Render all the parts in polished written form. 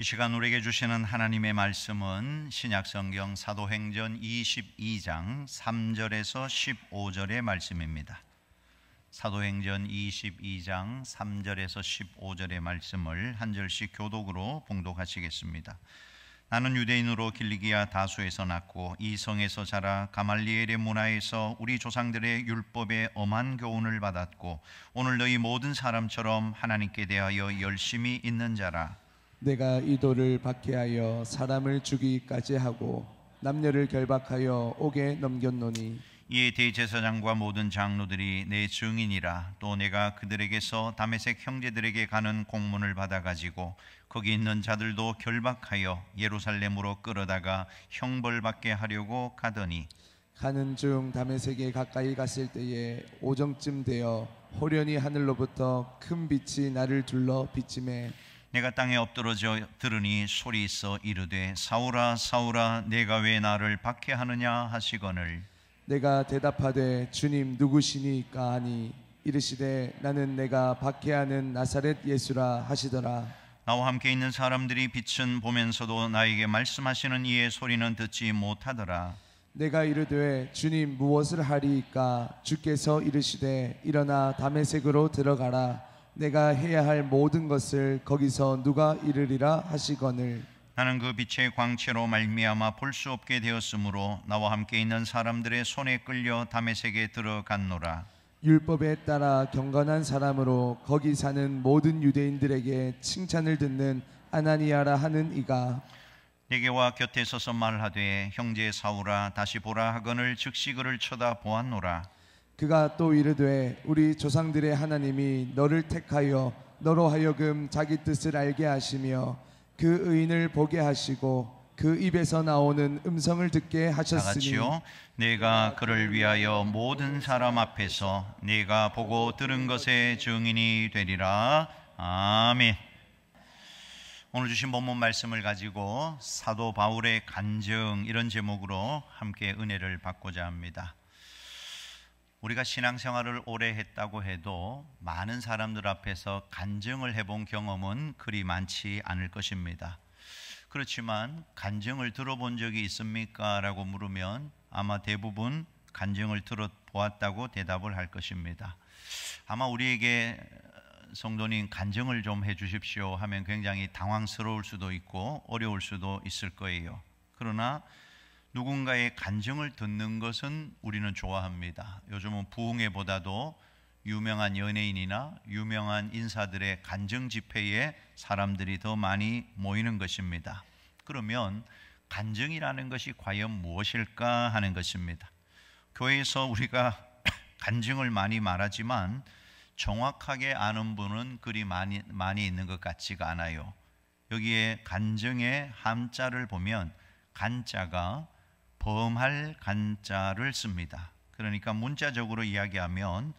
이 시간 우리에게 주시는 하나님의 말씀은 신약성경 사도행전 22장 3절에서 15절의 말씀입니다. 사도행전 22장 3절에서 15절의 말씀을 한 절씩 교독으로 봉독하시겠습니다. 나는 유대인으로 길리기아 다수에서 났고 이 성에서 자라 가말리엘의 문화에서 우리 조상들의 율법에 엄한 교훈을 받았고 오늘 너희 모든 사람처럼 하나님께 대하여 열심히 있는 자라. 내가 이도를 박해하여 사람을 죽이기까지 하고 남녀를 결박하여 옥에 넘겼노니 이에 대제사장과 모든 장로들이 내 증인이라. 또 내가 그들에게서 다메섹 형제들에게 가는 공문을 받아가지고 거기 있는 자들도 결박하여 예루살렘으로 끌어다가 형벌받게 하려고 가더니 가는 중 다메섹에 가까이 갔을 때에 오정쯤 되어 호련히 하늘로부터 큰 빛이 나를 둘러 비치매 내가 땅에 엎드러져 들으니 소리 있어 이르되 사울아 사울아 내가 왜 나를 박해하느냐 하시거늘 내가 대답하되 주님 누구시니까 하니 이르시되 나는 내가 박해하는 나사렛 예수라 하시더라. 나와 함께 있는 사람들이 빛은 보면서도 나에게 말씀하시는 이의 소리는 듣지 못하더라. 내가 이르되 주님 무엇을 하리이까 주께서 이르시되 일어나 다메섹으로 들어가라. 내가 해야 할 모든 것을 거기서 누가 이르리라 하시거늘 나는 그 빛의 광채로 말미암아 볼 수 없게 되었으므로 나와 함께 있는 사람들의 손에 끌려 다메섹에 들어갔노라. 율법에 따라 경건한 사람으로 거기 사는 모든 유대인들에게 칭찬을 듣는 아나니아라 하는 이가 내게 와 곁에 서서 말하되 형제 사울아 다시 보라 하거늘 즉시 그를 쳐다보았노라. 그가 또 이르되 우리 조상들의 하나님이 너를 택하여 너로 하여금 자기 뜻을 알게 하시며 그 의인을 보게 하시고 그 입에서 나오는 음성을 듣게 하셨으니 다같이요. 내가 그를 위하여 모든 사람 앞에서 네가 보고 들은 것의 증인이 되리라. 아멘. 오늘 주신 본문 말씀을 가지고 사도 바울의 간증 이런 제목으로 함께 은혜를 받고자 합니다. 우리가 신앙생활을 오래 했다고 해도 많은 사람들 앞에서 간증을 해본 경험은 그리 많지 않을 것입니다. 그렇지만 간증을 들어본 적이 있습니까? 라고 물으면 아마 대부분 간증을 들어보았다고 대답을 할 것입니다. 아마 우리에게 성도님 간증을 좀 해주십시오 하면 굉장히 당황스러울 수도 있고 어려울 수도 있을 거예요. 그러나 누군가의 간증을 듣는 것은 우리는 좋아합니다. 요즘은 부흥회보다도 유명한 연예인이나 유명한 인사들의 간증 집회에 사람들이 더 많이 모이는 것입니다. 그러면 간증이라는 것이 과연 무엇일까 하는 것입니다. 교회에서 우리가 간증을 많이 말하지만 정확하게 아는 분은 그리 많이 있는 것 같지가 않아요. 여기에 간증의 함자를 보면 간자가 범할 간자를 씁니다. 그러니까 문자적으로 이야기하면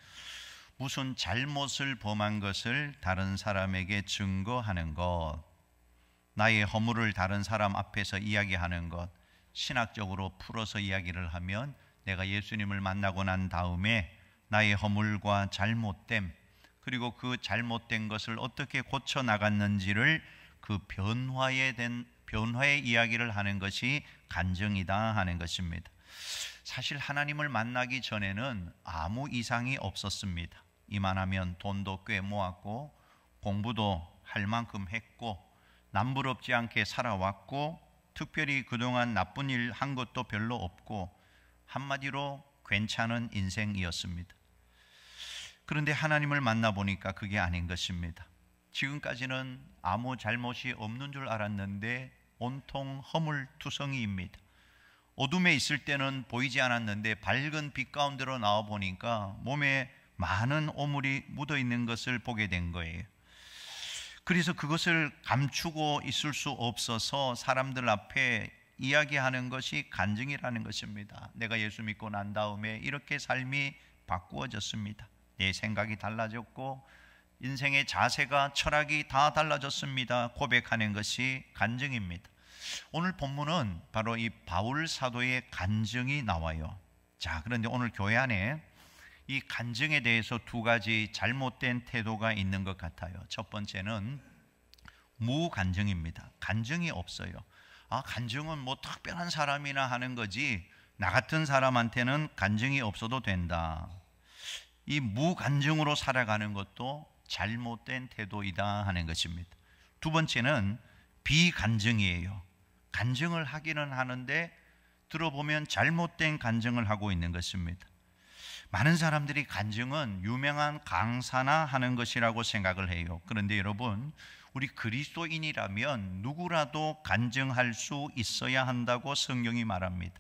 무슨 잘못을 범한 것을 다른 사람에게 증거하는 것, 나의 허물을 다른 사람 앞에서 이야기하는 것, 신학적으로 풀어서 이야기를 하면 내가 예수님을 만나고 난 다음에 나의 허물과 잘못됨, 그리고 그 잘못된 것을 어떻게 고쳐 나갔는지를 그 변화의 이야기를 하는 것이 간증이다 하는 것입니다. 사실 하나님을 만나기 전에는 아무 이상이 없었습니다. 이만하면 돈도 꽤 모았고 공부도 할 만큼 했고 남부럽지 않게 살아왔고 특별히 그동안 나쁜 일 한 것도 별로 없고 한마디로 괜찮은 인생이었습니다. 그런데 하나님을 만나보니까 그게 아닌 것입니다. 지금까지는 아무 잘못이 없는 줄 알았는데 온통 허물투성이입니다. 어둠에 있을 때는 보이지 않았는데 밝은 빛 가운데로 나와 보니까 몸에 많은 오물이 묻어 있는 것을 보게 된 거예요. 그래서 그것을 감추고 있을 수 없어서 사람들 앞에 이야기하는 것이 간증이라는 것입니다. 내가 예수 믿고 난 다음에 이렇게 삶이 바꾸어졌습니다. 내 생각이 달라졌고 인생의 자세가 철학이 다 달라졌습니다. 고백하는 것이 간증입니다. 오늘 본문은 바로 이 바울 사도의 간증이 나와요. 자, 그런데 오늘 교회 안에 이 간증에 대해서 두 가지 잘못된 태도가 있는 것 같아요. 첫 번째는 무간증입니다. 간증이 없어요. 간증은 뭐 특별한 사람이나 하는 거지 나 같은 사람한테는 간증이 없어도 된다. 이 무간증으로 살아가는 것도 잘못된 태도이다 하는 것입니다. 두 번째는 비간증이에요. 간증을 하기는 하는데 들어보면 잘못된 간증을 하고 있는 것입니다. 많은 사람들이 간증은 유명한 강사나 하는 것이라고 생각을 해요. 그런데 여러분, 우리 그리스도인이라면 누구라도 간증할 수 있어야 한다고 성경이 말합니다.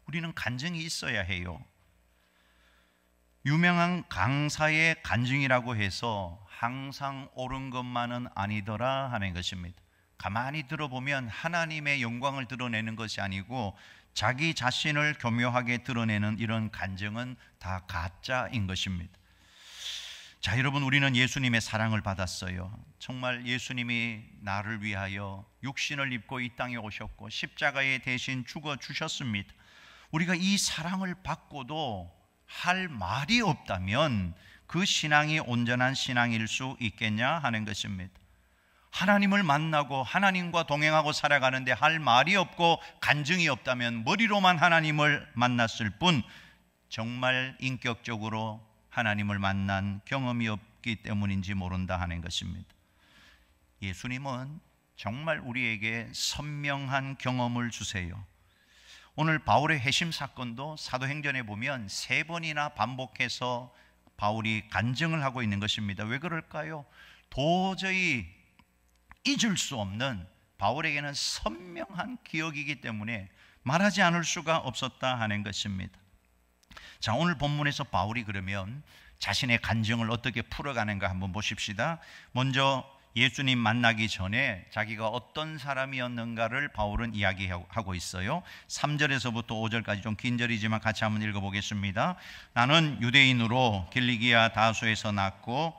우리는 간증이 있어야 해요. 유명한 강사의 간증이라고 해서 항상 옳은 것만은 아니더라 하는 것입니다. 가만히 들어보면 하나님의 영광을 드러내는 것이 아니고 자기 자신을 교묘하게 드러내는 이런 간증은 다 가짜인 것입니다. 자, 여러분, 우리는 예수님의 사랑을 받았어요. 정말 예수님이 나를 위하여 육신을 입고 이 땅에 오셨고 십자가에 대신 죽어 주셨습니다. 우리가 이 사랑을 받고도 할 말이 없다면 그 신앙이 온전한 신앙일 수 있겠냐 하는 것입니다. 하나님을 만나고 하나님과 동행하고 살아가는데 할 말이 없고 간증이 없다면 머리로만 하나님을 만났을 뿐 정말 인격적으로 하나님을 만난 경험이 없기 때문인지 모른다 하는 것입니다. 예수님은 정말 우리에게 선명한 경험을 주세요. 오늘 바울의 회심 사건도 사도행전에 보면 3번이나 반복해서 바울이 간증을 하고 있는 것입니다. 왜 그럴까요? 도저히 잊을 수 없는 바울에게는 선명한 기억이기 때문에 말하지 않을 수가 없었다 하는 것입니다. 자, 오늘 본문에서 바울이 그러면 자신의 간증을 어떻게 풀어가는가 한번 보십시다. 먼저 예수님 만나기 전에 자기가 어떤 사람이었는가를 바울은 이야기하고 있어요. 3절에서부터 5절까지 좀 긴 절이지만 같이 한번 읽어보겠습니다. 나는 유대인으로 길리기아 다소에서 낳고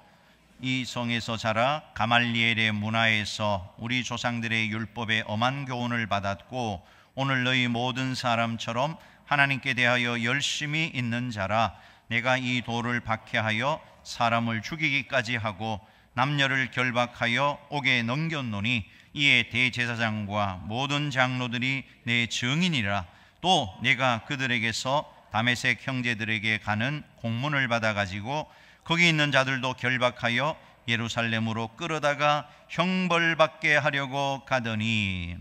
이 성에서 자라 가말리엘의 문화에서 우리 조상들의 율법에 엄한 교훈을 받았고 오늘 너희 모든 사람처럼 하나님께 대하여 열심히 있는 자라. 내가 이 돌을 박해하여 사람을 죽이기까지 하고 남녀를 결박하여 옥에 넘겼노니 이에 대제사장과 모든 장로들이 내 증인이라. 또 내가 그들에게서 다메섹 형제들에게 가는 공문을 받아가지고 거기 있는 자들도 결박하여 예루살렘으로 끌어다가 형벌받게 하려고 가더니.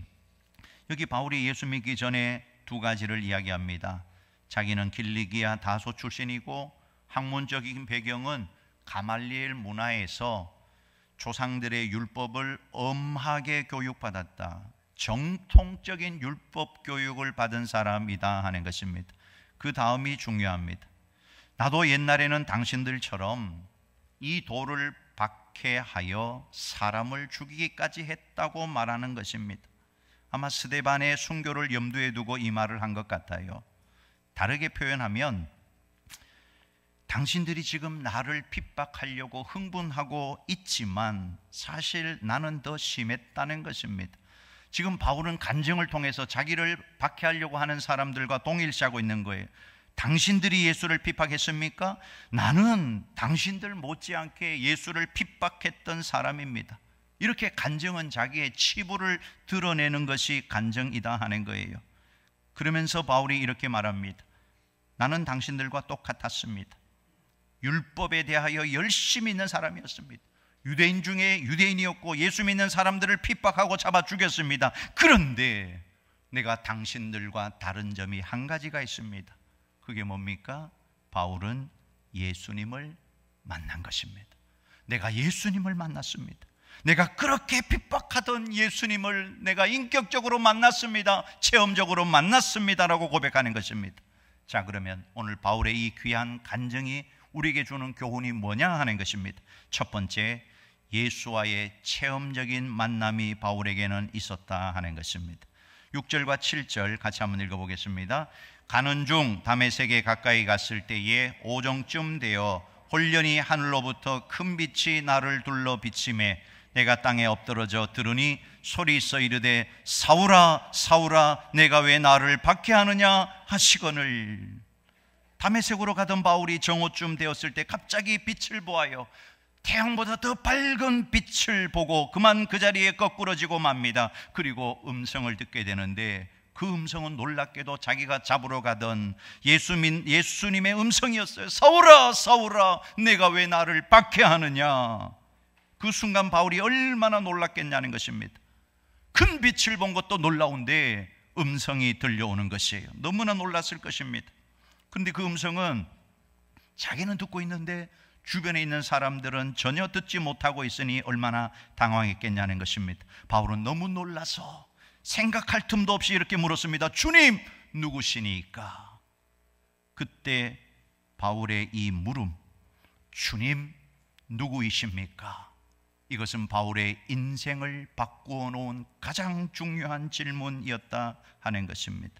여기 바울이 예수 믿기 전에 2가지를 이야기합니다. 자기는 길리기아 다소 출신이고 학문적인 배경은 가말리엘 문화에서 조상들의 율법을 엄하게 교육받았다. 정통적인 율법 교육을 받은 사람이다 하는 것입니다. 그 다음이 중요합니다. 나도 옛날에는 당신들처럼 이 돌을 박해하여 사람을 죽이기까지 했다고 말하는 것입니다. 아마 스데반의 순교를 염두에 두고 이 말을 한 것 같아요. 다르게 표현하면 당신들이 지금 나를 핍박하려고 흥분하고 있지만 사실 나는 더 심했다는 것입니다. 지금 바울은 간증을 통해서 자기를 박해하려고 하는 사람들과 동일시하고 있는 거예요. 당신들이 예수를 핍박했습니까? 나는 당신들 못지않게 예수를 핍박했던 사람입니다. 이렇게 간증은 자기의 치부를 드러내는 것이 간증이다 하는 거예요. 그러면서 바울이 이렇게 말합니다. 나는 당신들과 똑같았습니다. 율법에 대하여 열심히 있는 사람이었습니다. 유대인 중에 유대인이었고 예수 믿는 사람들을 핍박하고 잡아 죽였습니다. 그런데 내가 당신들과 다른 점이 한 가지가 있습니다. 그게 뭡니까? 바울은 예수님을 만난 것입니다. 내가 예수님을 만났습니다. 내가 그렇게 핍박하던 예수님을 내가 인격적으로 만났습니다. 체험적으로 만났습니다라고 고백하는 것입니다. 자, 그러면 오늘 바울의 이 귀한 간증이 우리에게 주는 교훈이 뭐냐 하는 것입니다. 첫 번째, 예수와의 체험적인 만남이 바울에게는 있었다 하는 것입니다. 6절과 7절 같이 한번 읽어보겠습니다. 가는 중 다메섹에 가까이 갔을 때에 오정쯤 되어 홀련히 하늘로부터 큰 빛이 나를 둘러 비치매 내가 땅에 엎드러져 들으니 소리 있어 이르되 사울아 사울아 내가 왜 나를 박해하느냐 하시거늘. 다메섹으로 가던 바울이 정오쯤 되었을 때 갑자기 빛을 보아요. 태양보다 더 밝은 빛을 보고 그만 그 자리에 거꾸러지고 맙니다. 그리고 음성을 듣게 되는데 그 음성은 놀랍게도 자기가 잡으러 가던 예수님의 음성이었어요. 사울아, 사울아, 내가 왜 나를 박해하느냐. 그 순간 바울이 얼마나 놀랐겠냐는 것입니다. 큰 빛을 본 것도 놀라운데 음성이 들려오는 것이에요. 너무나 놀랐을 것입니다. 그런데 그 음성은 자기는 듣고 있는데 주변에 있는 사람들은 전혀 듣지 못하고 있으니 얼마나 당황했겠냐는 것입니다. 바울은 너무 놀라서 생각할 틈도 없이 이렇게 물었습니다. 주님, 누구시니까? 그때 바울의 이 물음, 주님, 누구이십니까? 이것은 바울의 인생을 바꾸어 놓은 가장 중요한 질문이었다 하는 것입니다.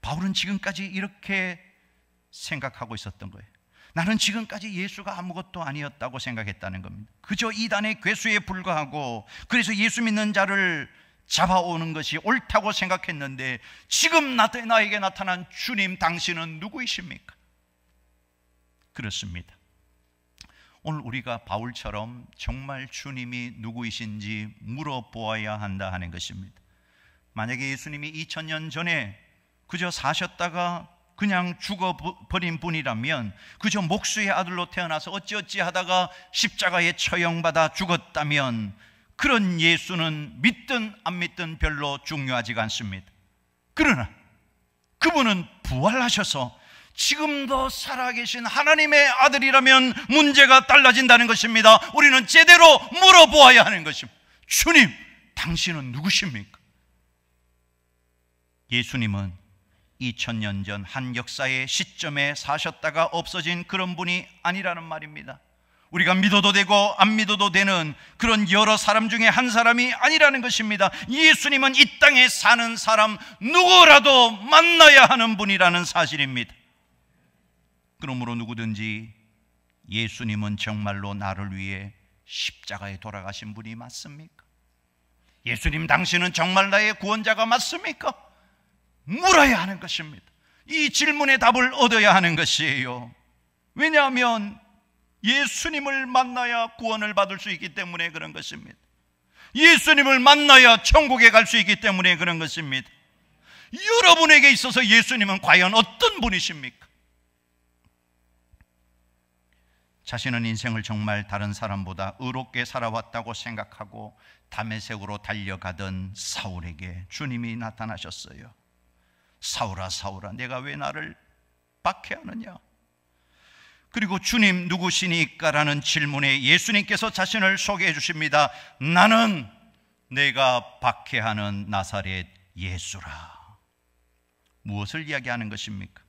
바울은 지금까지 이렇게 생각하고 있었던 거예요. 나는 지금까지 예수가 아무것도 아니었다고 생각했다는 겁니다. 그저 이단의 괴수에 불과하고, 그래서 예수 믿는 자를 잡아오는 것이 옳다고 생각했는데 지금 나에게 나타난 주님, 당신은 누구이십니까? 그렇습니다. 오늘 우리가 바울처럼 정말 주님이 누구이신지 물어보아야 한다 하는 것입니다. 만약에 예수님이 2000년 전에 그저 사셨다가 그냥 죽어버린 분이라면, 그저 목수의 아들로 태어나서 어찌어찌 하다가 십자가에 처형받아 죽었다면 그런 예수는 믿든 안 믿든 별로 중요하지가 않습니다. 그러나 그분은 부활하셔서 지금도 살아계신 하나님의 아들이라면 문제가 달라진다는 것입니다. 우리는 제대로 물어보아야 하는 것입니다. 주님, 당신은 누구십니까? 예수님은 2000년 전 한 역사의 시점에 사셨다가 없어진 그런 분이 아니라는 말입니다. 우리가 믿어도 되고 안 믿어도 되는 그런 여러 사람 중에 한 사람이 아니라는 것입니다. 예수님은 이 땅에 사는 사람 누구라도 만나야 하는 분이라는 사실입니다. 그러므로 누구든지 예수님은 정말로 나를 위해 십자가에 돌아가신 분이 맞습니까? 예수님, 당신은 정말 나의 구원자가 맞습니까? 물어야 하는 것입니다. 이 질문에 답을 얻어야 하는 것이에요. 왜냐하면 예수님을 만나야 구원을 받을 수 있기 때문에 그런 것입니다. 예수님을 만나야 천국에 갈 수 있기 때문에 그런 것입니다. 여러분에게 있어서 예수님은 과연 어떤 분이십니까? 자신은 인생을 정말 다른 사람보다 의롭게 살아왔다고 생각하고 다메섹으로 달려가던 사울에게 주님이 나타나셨어요. 사울아, 사울아, 내가 왜 나를 박해하느냐? 그리고 주님 누구시니까? 라는 질문에 예수님께서 자신을 소개해 주십니다. 나는 내가 박해하는 나사렛 예수라. 무엇을 이야기하는 것입니까?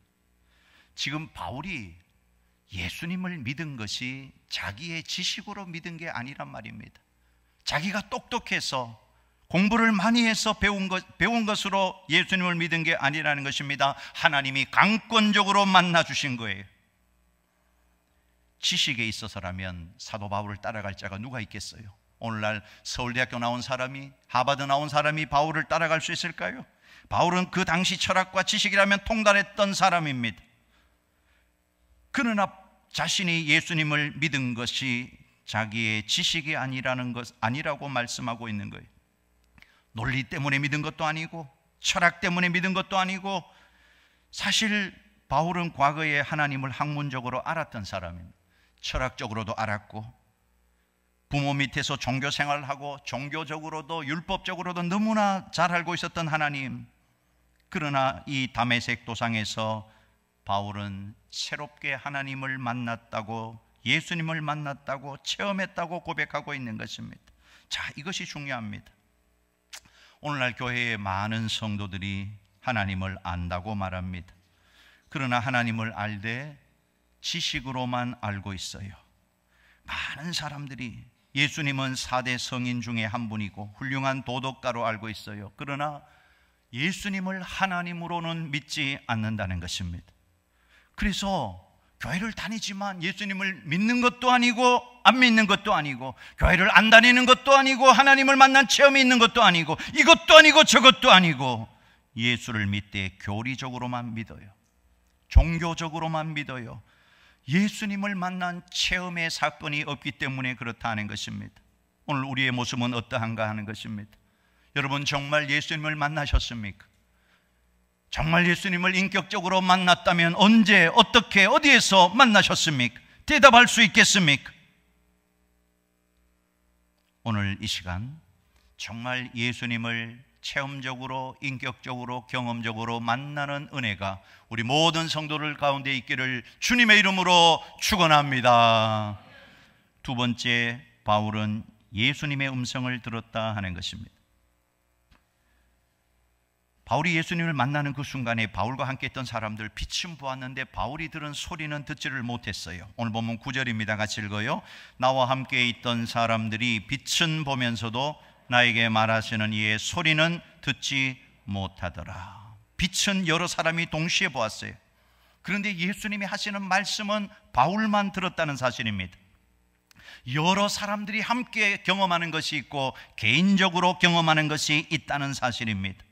지금 바울이 예수님을 믿은 것이 자기의 지식으로 믿은 게 아니란 말입니다. 자기가 똑똑해서 공부를 많이 해서 배운 것으로 예수님을 믿은 게 아니라는 것입니다. 하나님이 강권적으로 만나 주신 거예요. 지식에 있어서라면 사도 바울을 따라갈 자가 누가 있겠어요? 오늘날 서울대학교 나온 사람이, 하버드 나온 사람이 바울을 따라갈 수 있을까요? 바울은 그 당시 철학과 지식이라면 통달했던 사람입니다. 그러나 자신이 예수님을 믿은 것이 자기의 지식이 아니라고 말씀하고 있는 거예요. 논리 때문에 믿은 것도 아니고 철학 때문에 믿은 것도 아니고, 사실 바울은 과거에 하나님을 학문적으로 알았던 사람입니다. 철학적으로도 알았고, 부모 밑에서 종교 생활을 하고 종교적으로도 율법적으로도 너무나 잘 알고 있었던 하나님. 그러나 이 다메섹 도상에서 바울은 새롭게 하나님을 만났다고, 예수님을 만났다고, 체험했다고 고백하고 있는 것입니다. 자, 이것이 중요합니다. 오늘날 교회의 많은 성도들이 하나님을 안다고 말합니다. 그러나 하나님을 알되 지식으로만 알고 있어요. 많은 사람들이 예수님은 4대 성인 중에 한 분이고 훌륭한 도덕가로 알고 있어요. 그러나 예수님을 하나님으로는 믿지 않는다는 것입니다. 그래서 교회를 다니지만 예수님을 믿는 것도 아니고 안 믿는 것도 아니고, 교회를 안 다니는 것도 아니고 하나님을 만난 체험이 있는 것도 아니고, 이것도 아니고 저것도 아니고, 예수를 믿되 교리적으로만 믿어요. 종교적으로만 믿어요. 예수님을 만난 체험의 사건이 없기 때문에 그렇다는 것입니다. 오늘 우리의 모습은 어떠한가 하는 것입니다. 여러분, 정말 예수님을 만나셨습니까? 정말 예수님을 인격적으로 만났다면 언제, 어떻게, 어디에서 만나셨습니까? 대답할 수 있겠습니까? 오늘 이 시간 정말 예수님을 체험적으로, 인격적으로, 경험적으로 만나는 은혜가 우리 모든 성도들 가운데 있기를 주님의 이름으로 축원합니다. 두 번째, 바울은 예수님의 음성을 들었다 하는 것입니다. 바울이 예수님을 만나는 그 순간에 바울과 함께 있던 사람들 빛은 보았는데 바울이 들은 소리는 듣지를 못했어요. 오늘 보면 9절입니다. 같이 읽어요. 나와 함께 있던 사람들이 빛은 보면서도 나에게 말하시는 이의 소리는 듣지 못하더라. 빛은 여러 사람이 동시에 보았어요. 그런데 예수님이 하시는 말씀은 바울만 들었다는 사실입니다. 여러 사람들이 함께 경험하는 것이 있고 개인적으로 경험하는 것이 있다는 사실입니다.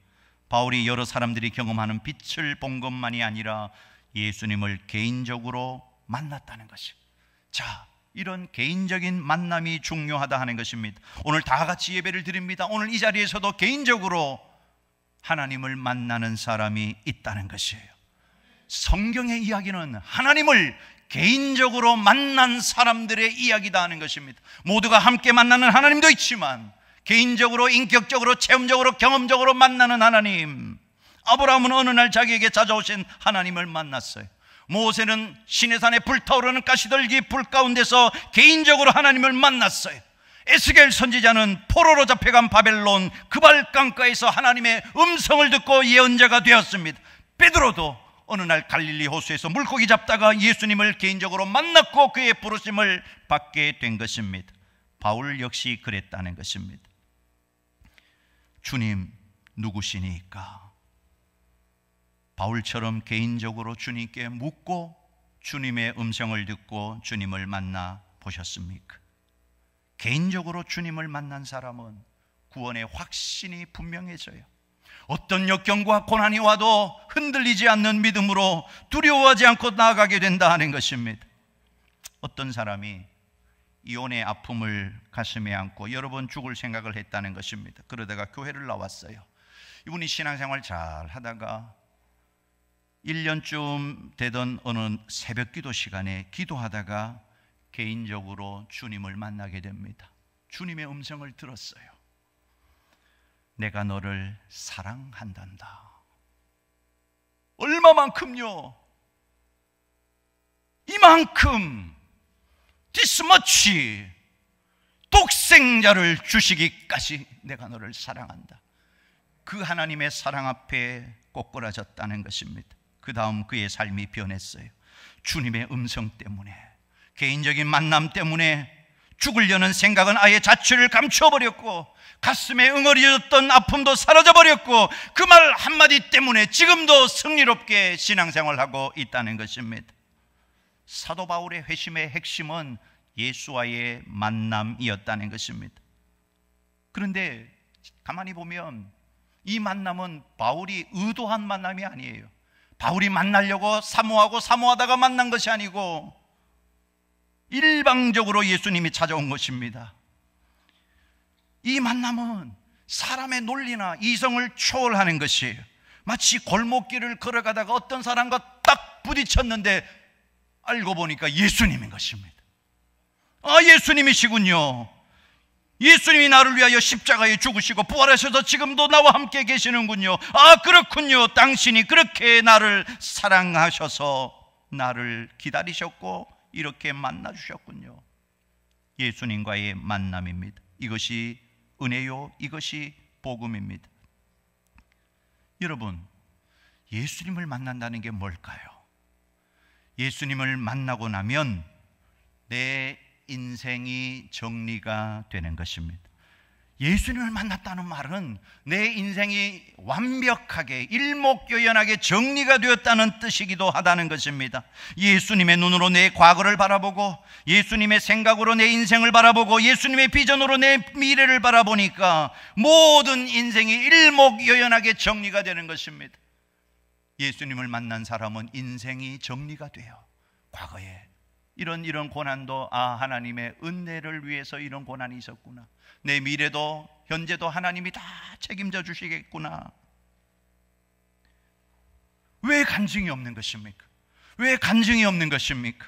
바울이 여러 사람들이 경험하는 빛을 본 것만이 아니라 예수님을 개인적으로 만났다는 것입니다. 자, 이런 개인적인 만남이 중요하다 하는 것입니다. 오늘 다 같이 예배를 드립니다. 오늘 이 자리에서도 개인적으로 하나님을 만나는 사람이 있다는 것이에요. 성경의 이야기는 하나님을 개인적으로 만난 사람들의 이야기다 하는 것입니다. 모두가 함께 만나는 하나님도 있지만 개인적으로, 인격적으로, 체험적으로, 경험적으로 만나는 하나님. 아브라함은 어느 날 자기에게 찾아오신 하나님을 만났어요. 모세는 시내산에 불타오르는 가시들기 불 가운데서 개인적으로 하나님을 만났어요. 에스겔 선지자는 포로로 잡혀간 바벨론 그발강가에서 하나님의 음성을 듣고 예언자가 되었습니다. 베드로도 어느 날 갈릴리 호수에서 물고기 잡다가 예수님을 개인적으로 만났고 그의 부르심을 받게 된 것입니다. 바울 역시 그랬다는 것입니다. 주님 누구시니까? 바울처럼 개인적으로 주님께 묻고 주님의 음성을 듣고 주님을 만나 보셨습니까? 개인적으로 주님을 만난 사람은 구원의 확신이 분명해져요. 어떤 역경과 고난이 와도 흔들리지 않는 믿음으로 두려워하지 않고 나아가게 된다 하는 것입니다. 어떤 사람이 이혼의 아픔을 가슴에 안고 여러 번 죽을 생각을 했다는 것입니다. 그러다가 교회를 나왔어요. 이분이 신앙생활 잘 하다가 1년쯤 되던 어느 새벽 기도 시간에 기도하다가 개인적으로 주님을 만나게 됩니다. 주님의 음성을 들었어요. 내가 너를 사랑한단다. 얼마만큼요? 이만큼, this much, 독생자를 주시기까지 내가 너를 사랑한다. 그 하나님의 사랑 앞에 꼬꾸라졌다는 것입니다. 그 다음 그의 삶이 변했어요. 주님의 음성 때문에, 개인적인 만남 때문에 죽으려는 생각은 아예 자취를 감춰버렸고 가슴에 응어리졌던 아픔도 사라져버렸고 그 말 한마디 때문에 지금도 승리롭게 신앙생활하고 있다는 것입니다. 사도 바울의 회심의 핵심은 예수와의 만남이었다는 것입니다. 그런데 가만히 보면 이 만남은 바울이 의도한 만남이 아니에요. 바울이 만나려고 사모하다가 만난 것이 아니고 일방적으로 예수님이 찾아온 것입니다. 이 만남은 사람의 논리나 이성을 초월하는 것이에요. 마치 골목길을 걸어가다가 어떤 사람과 딱 부딪혔는데 알고 보니까 예수님인 것입니다. 아, 예수님이시군요. 예수님이 나를 위하여 십자가에 죽으시고 부활하셔서 지금도 나와 함께 계시는군요. 아, 그렇군요. 당신이 그렇게 나를 사랑하셔서 나를 기다리셨고 이렇게 만나주셨군요. 예수님과의 만남입니다. 이것이 은혜요, 이것이 복음입니다. 여러분, 예수님을 만난다는 게 뭘까요? 예수님을 만나고 나면 내 인생이 정리가 되는 것입니다. 예수님을 만났다는 말은 내 인생이 완벽하게 일목요연하게 정리가 되었다는 뜻이기도 하다는 것입니다. 예수님의 눈으로 내 과거를 바라보고 예수님의 생각으로 내 인생을 바라보고 예수님의 비전으로 내 미래를 바라보니까 모든 인생이 일목요연하게 정리가 되는 것입니다. 예수님을 만난 사람은 인생이 정리가 돼요. 과거에 이런 고난도 하나님의 은혜를 위해서 이런 고난이 있었구나. 내 미래도 현재도 하나님이 다 책임져 주시겠구나. 왜 간증이 없는 것입니까? 왜 간증이 없는 것입니까?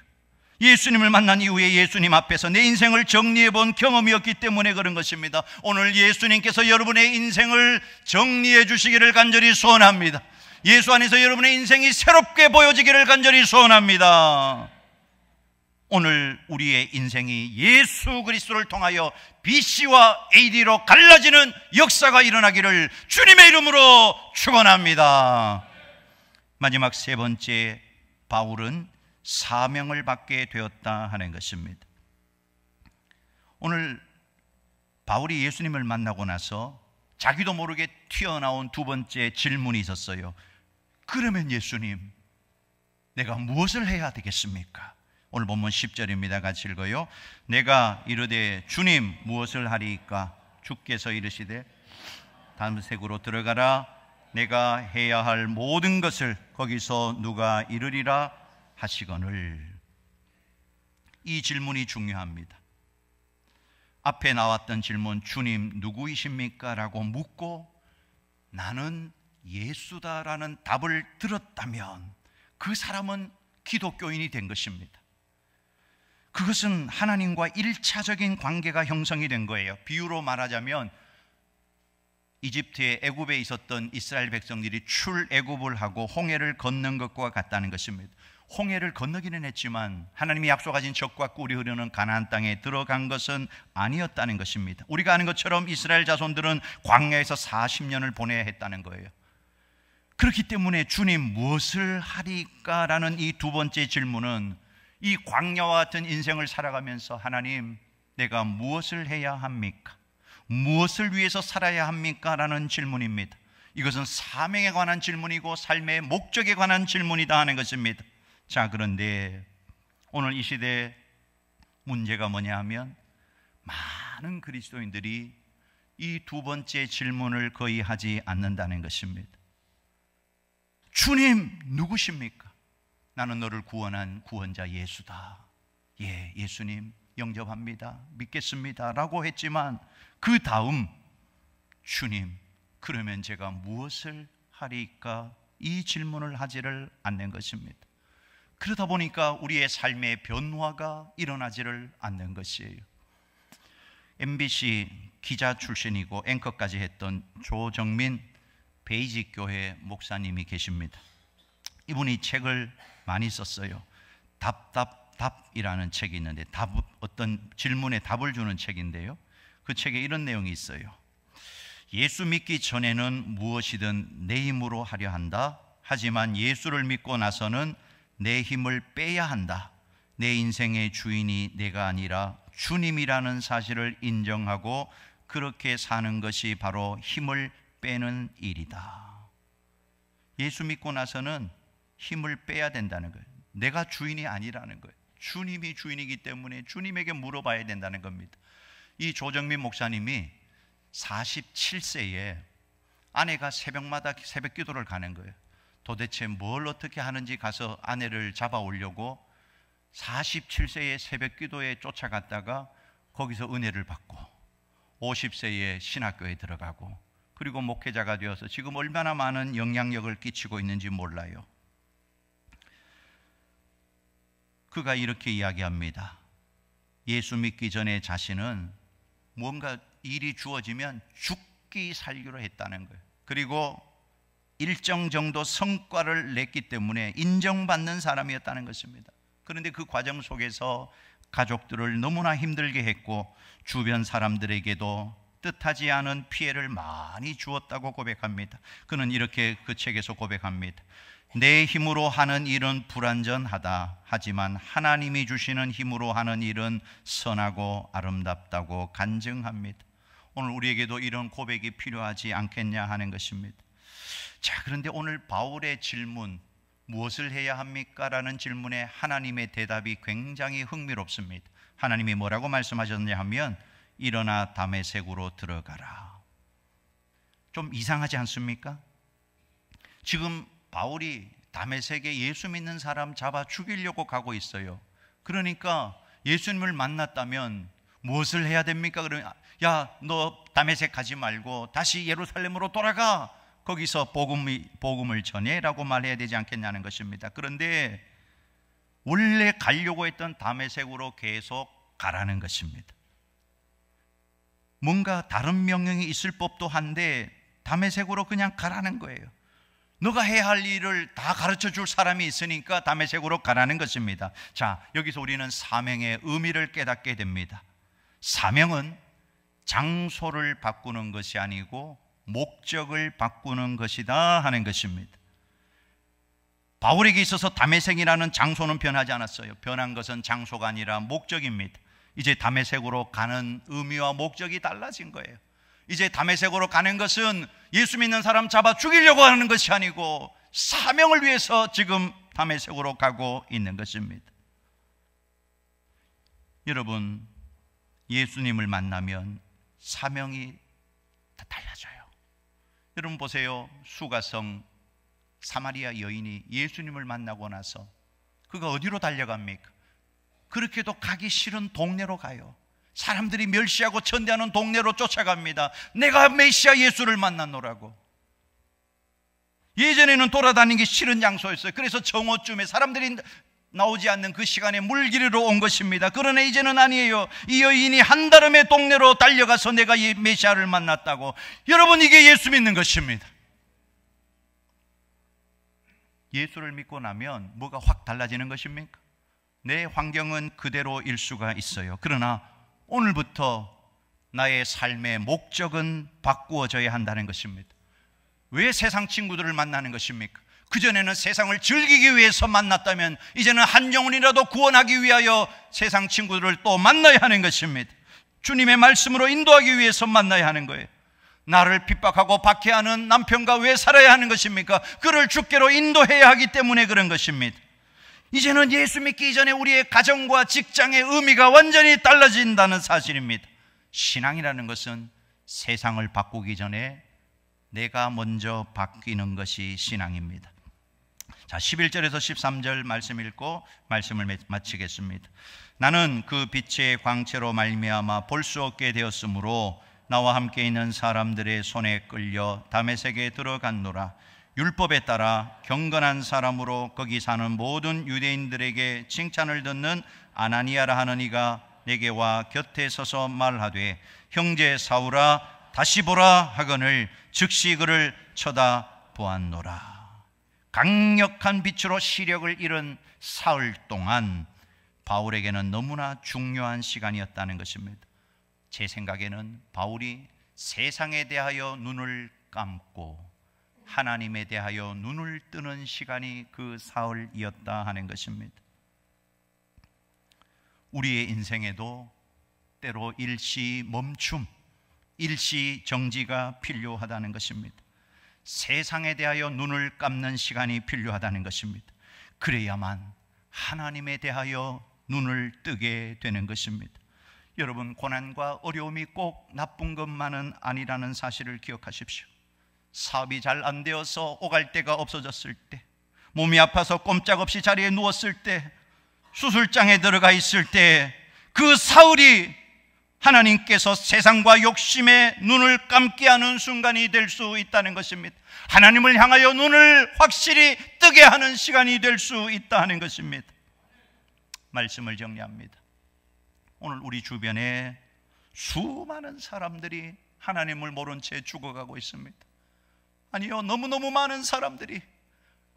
예수님을 만난 이후에 예수님 앞에서 내 인생을 정리해 본 경험이 없기 때문에 그런 것입니다. 오늘 예수님께서 여러분의 인생을 정리해 주시기를 간절히 소원합니다. 예수 안에서 여러분의 인생이 새롭게 보여지기를 간절히 소원합니다. 오늘 우리의 인생이 예수 그리스도를 통하여 BC와 AD로 갈라지는 역사가 일어나기를 주님의 이름으로 축원합니다. 마지막 세 번째, 바울은 사명을 받게 되었다 하는 것입니다. 오늘 바울이 예수님을 만나고 나서 자기도 모르게 튀어나온 두 번째 질문이 있었어요. 그러면 예수님, 내가 무엇을 해야 되겠습니까? 오늘 본문 10절입니다. 같이 읽어요. 내가 이르되 주님 무엇을 하리이까? 주께서 이르시되 다메섹으로 들어가라. 내가 해야 할 모든 것을 거기서 누가 이르리라 하시거늘. 이 질문이 중요합니다. 앞에 나왔던 질문, 주님 누구이십니까? 라고 묻고 나는 예수다라는 답을 들었다면 그 사람은 기독교인이 된 것입니다. 그것은 하나님과 1차적인 관계가 형성이 된 거예요. 비유로 말하자면 이집트의 애굽에 있었던 이스라엘 백성들이 출애굽을 하고 홍해를 건넌 것과 같다는 것입니다. 홍해를 건너기는 했지만 하나님이 약속하신 적과 꿀이 흐르는 가나안 땅에 들어간 것은 아니었다는 것입니다. 우리가 아는 것처럼 이스라엘 자손들은 광야에서 40년을 보내야 했다는 거예요. 그렇기 때문에 주님 무엇을 하리까? 라는 이 두 번째 질문은 이 광야와 같은 인생을 살아가면서 하나님, 내가 무엇을 해야 합니까? 무엇을 위해서 살아야 합니까? 라는 질문입니다. 이것은 사명에 관한 질문이고 삶의 목적에 관한 질문이다 하는 것입니다. 자, 그런데 오늘 이 시대에 문제가 뭐냐 하면 많은 그리스도인들이 이 두 번째 질문을 거의 하지 않는다는 것입니다. 주님 누구십니까? 나는 너를 구원한 구원자 예수다. 예, 예수님 영접합니다, 믿겠습니다 라고 했지만 그 다음 주님, 그러면 제가 무엇을 하리까? 이 질문을 하지를 않는 것입니다. 그러다 보니까 우리의 삶의 변화가 일어나지를 않는 것이에요. MBC 기자 출신이고 앵커까지 했던 조정민 베이직 교회 목사님이 계십니다. 이분이 책을 많이 썼어요. 답이라는 책이 있는데 어떤 질문에 답을 주는 책인데요, 그 책에 이런 내용이 있어요. 예수 믿기 전에는 무엇이든 내 힘으로 하려 한다. 하지만 예수를 믿고 나서는 내 힘을 빼야 한다. 내 인생의 주인이 내가 아니라 주님이라는 사실을 인정하고 그렇게 사는 것이 바로 힘을 빼는 일이다. 예수 믿고 나서는 힘을 빼야 된다는 거예요. 내가 주인이 아니라는 거예요. 주님이 주인이기 때문에 주님에게 물어봐야 된다는 겁니다. 이 조정민 목사님이 47세에 아내가 새벽마다 새벽 기도를 가는 거예요. 도대체 뭘 어떻게 하는지 가서 아내를 잡아오려고 47세의 새벽 기도에 쫓아갔다가 거기서 은혜를 받고 50세에 신학교에 들어가고 그리고 목회자가 되어서 지금 얼마나 많은 영향력을 끼치고 있는지 몰라요. 그가 이렇게 이야기합니다. 예수 믿기 전에 자신은 뭔가 일이 주어지면 죽기 살기로 했다는 거예요. 그리고 일정 정도 성과를 냈기 때문에 인정받는 사람이었다는 것입니다. 그런데 그 과정 속에서 가족들을 너무나 힘들게 했고 주변 사람들에게도 뜻하지 않은 피해를 많이 주었다고 고백합니다. 그는 이렇게 그 책에서 고백합니다. 내 힘으로 하는 일은 불완전하다. 하지만 하나님이 주시는 힘으로 하는 일은 선하고 아름답다고 간증합니다. 오늘 우리에게도 이런 고백이 필요하지 않겠냐 하는 것입니다. 자, 그런데 오늘 바울의 질문, 무엇을 해야 합니까? 라는 질문에 하나님의 대답이 굉장히 흥미롭습니다. 하나님이 뭐라고 말씀하셨냐 하면 일어나 다메섹으로 들어가라. 좀 이상하지 않습니까? 지금 바울이 다메섹에 예수 믿는 사람 잡아 죽이려고 가고 있어요. 그러니까 예수님을 만났다면 무엇을 해야 됩니까? 그러면 야, 너 다메섹 가지 말고 다시 예루살렘으로 돌아가. 거기서 복음을 전해라고 말해야 되지 않겠냐는 것입니다. 그런데 원래 가려고 했던 다메섹으로 계속 가라는 것입니다. 뭔가 다른 명령이 있을 법도 한데 다메섹으로 그냥 가라는 거예요. 너가 해야 할 일을 다 가르쳐 줄 사람이 있으니까 다메섹으로 가라는 것입니다. 자, 여기서 우리는 사명의 의미를 깨닫게 됩니다. 사명은 장소를 바꾸는 것이 아니고 목적을 바꾸는 것이다 하는 것입니다. 바울에게 있어서 다메섹이라는 장소는 변하지 않았어요. 변한 것은 장소가 아니라 목적입니다. 이제 다메섹으로 가는 의미와 목적이 달라진 거예요. 이제 다메섹으로 가는 것은 예수 믿는 사람 잡아 죽이려고 하는 것이 아니고 사명을 위해서 지금 다메섹으로 가고 있는 것입니다. 여러분, 예수님을 만나면 사명이 다 달라져요. 여러분 보세요. 수가성 사마리아 여인이 예수님을 만나고 나서 그가 어디로 달려갑니까? 그렇게도 가기 싫은 동네로 가요. 사람들이 멸시하고 천대하는 동네로 쫓아갑니다. 내가 메시아 예수를 만나노라고. 예전에는 돌아다니기 싫은 장소였어요. 그래서 정오쯤에 사람들이 나오지 않는 그 시간에 물길이로 온 것입니다. 그러나 이제는 아니에요. 이 여인이 한다름의 동네로 달려가서 내가 이 메시아를 만났다고. 여러분, 이게 예수 믿는 것입니다. 예수를 믿고 나면 뭐가 확 달라지는 것입니까? 내 환경은 그대로일 수가 있어요. 그러나 오늘부터 나의 삶의 목적은 바꾸어져야 한다는 것입니다. 왜 세상 친구들을 만나는 것입니까? 그전에는 세상을 즐기기 위해서 만났다면 이제는 한 영혼이라도 구원하기 위하여 세상 친구들을 또 만나야 하는 것입니다. 주님의 말씀으로 인도하기 위해서 만나야 하는 거예요. 나를 핍박하고 박해하는 남편과 왜 살아야 하는 것입니까? 그를 주께로 인도해야 하기 때문에 그런 것입니다. 이제는 예수 믿기 이전에 우리의 가정과 직장의 의미가 완전히 달라진다는 사실입니다. 신앙이라는 것은 세상을 바꾸기 전에 내가 먼저 바뀌는 것이 신앙입니다. 자, 11절에서 13절 말씀 읽고 말씀을 마치겠습니다. 나는 그 빛의 광채로 말미암아 볼 수 없게 되었으므로 나와 함께 있는 사람들의 손에 끌려 다메섹에 들어갔노라. 율법에 따라 경건한 사람으로 거기 사는 모든 유대인들에게 칭찬을 듣는 아나니아라 하는 이가 내게 와 곁에 서서 말하되 형제 사울아 다시 보라 하거늘 즉시 그를 쳐다보았노라. 강력한 빛으로 시력을 잃은 사흘 동안 바울에게는 너무나 중요한 시간이었다는 것입니다. 제 생각에는 바울이 세상에 대하여 눈을 감고 하나님에 대하여 눈을 뜨는 시간이 그 사흘이었다 하는 것입니다. 우리의 인생에도 때로 일시 멈춤, 일시 정지가 필요하다는 것입니다. 세상에 대하여 눈을 감는 시간이 필요하다는 것입니다. 그래야만 하나님에 대하여 눈을 뜨게 되는 것입니다. 여러분, 고난과 어려움이 꼭 나쁜 것만은 아니라는 사실을 기억하십시오. 사업이 잘 안 되어서 오갈 데가 없어졌을 때, 몸이 아파서 꼼짝없이 자리에 누웠을 때, 수술장에 들어가 있을 때, 그 사울이 하나님께서 세상과 욕심에 눈을 감게 하는 순간이 될 수 있다는 것입니다. 하나님을 향하여 눈을 확실히 뜨게 하는 시간이 될 수 있다는 것입니다. 말씀을 정리합니다. 오늘 우리 주변에 수많은 사람들이 하나님을 모른 채 죽어가고 있습니다. 아니요, 너무너무 많은 사람들이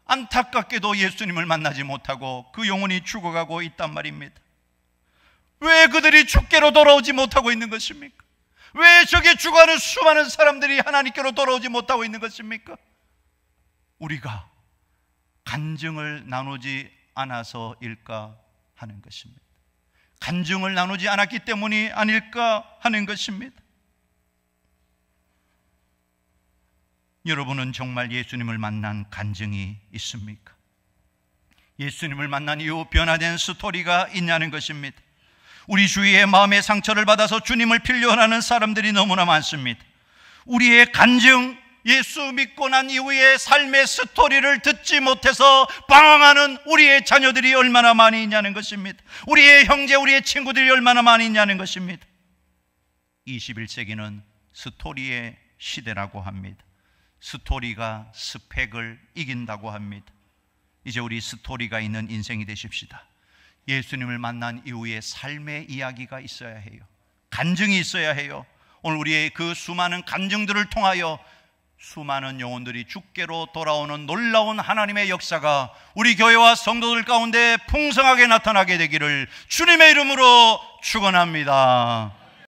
안타깝게도 예수님을 만나지 못하고 그 영혼이 죽어가고 있단 말입니다. 왜 그들이 주께로 돌아오지 못하고 있는 것입니까? 왜 저게 죽어가는 수많은 사람들이 하나님께로 돌아오지 못하고 있는 것입니까? 우리가 간증을 나누지 않아서일까 하는 것입니다. 간증을 나누지 않았기 때문이 아닐까 하는 것입니다. 여러분은 정말 예수님을 만난 간증이 있습니까? 예수님을 만난 이후 변화된 스토리가 있냐는 것입니다. 우리 주위에 마음의 상처를 받아서 주님을 필요로 하는 사람들이 너무나 많습니다. 우리의 간증, 예수 믿고 난 이후에 삶의 스토리를 듣지 못해서 방황하는 우리의 자녀들이 얼마나 많이 있냐는 것입니다. 우리의 형제, 우리의 친구들이 얼마나 많이 있냐는 것입니다. 21세기는 스토리의 시대라고 합니다. 스토리가 스펙을 이긴다고 합니다. 이제 우리 스토리가 있는 인생이 되십시다. 예수님을 만난 이후에 삶의 이야기가 있어야 해요. 간증이 있어야 해요. 오늘 우리의 그 수많은 간증들을 통하여 수많은 영혼들이 주께로 돌아오는 놀라운 하나님의 역사가 우리 교회와 성도들 가운데 풍성하게 나타나게 되기를 주님의 이름으로 축원합니다.